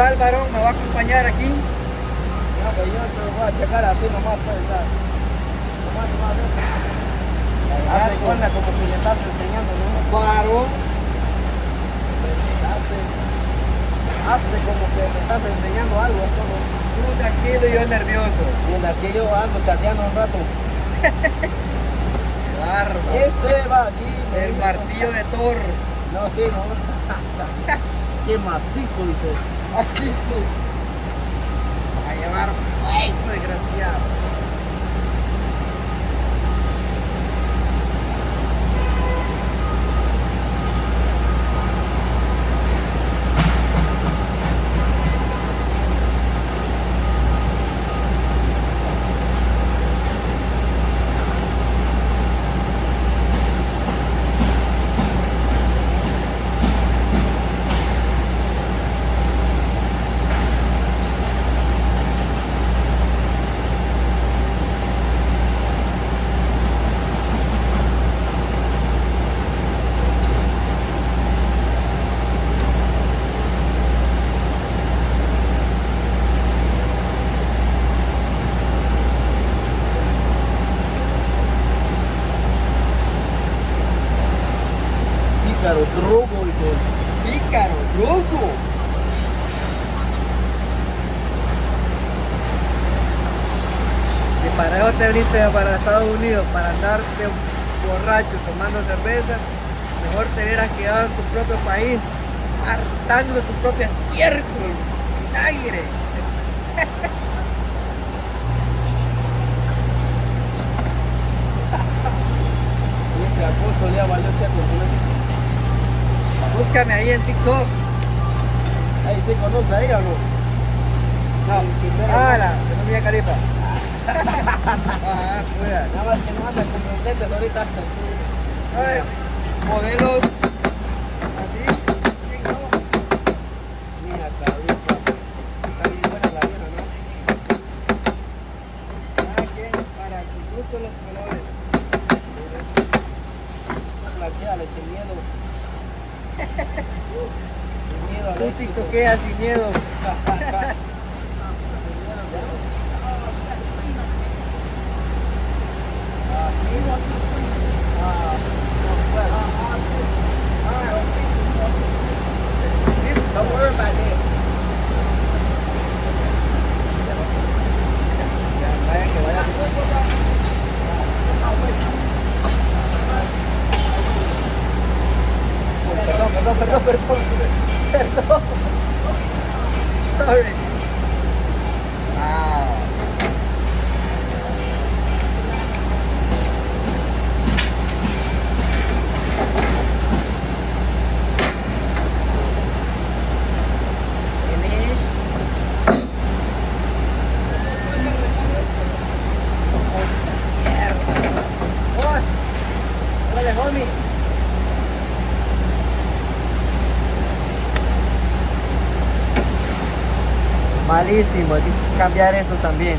tal, varón? ¿Me va a acompañar aquí? No, pues yo te lo voy a checar así nomás, pues, ya. Nomás, hace cuenta como que le estás enseñando, ¿no? Varón. Hazte como que me estás enseñando algo, todo. Tú tranquilo y yo nervioso. Mientras que yo ando chateando un rato. Qué bárbaro. Este va aquí. El martillo de Thor. No, sí, no. Qué macizo, hijo. Así sí. A llevar pleito, desgraciado. Pícaro, drogo, hijo. Pícaro, bruto. Y para eso te viniste para Estados Unidos, para andar de borracho tomando cerveza, mejor te hubieras quedado en tu propio país, hartando de tu propia estiércol, aire. Y ese apóstol ya valió checo, ¿no? Búscame ahí en TikTok. Ahí se conoce a ella o no. No, Sí, pero ah, no. la, que no mía caripa. Ah, cuida. Nada más que no anda con los lentes ahorita. ¿Sabes? Modelos así, ¿quién no? Mira, cabrita. Está bien buena la vieja, ¿no? Cada quien para su gusto los colores. Plancheale sin miedo. Sin miedo al Tú éxito. tiktokeas sin miedo. Don't worry about that. Vaya que vaya. Perdón. Sorry. Wow. Finish. Mierda. Órale, homie. Malísimo, hay que cambiar esto también.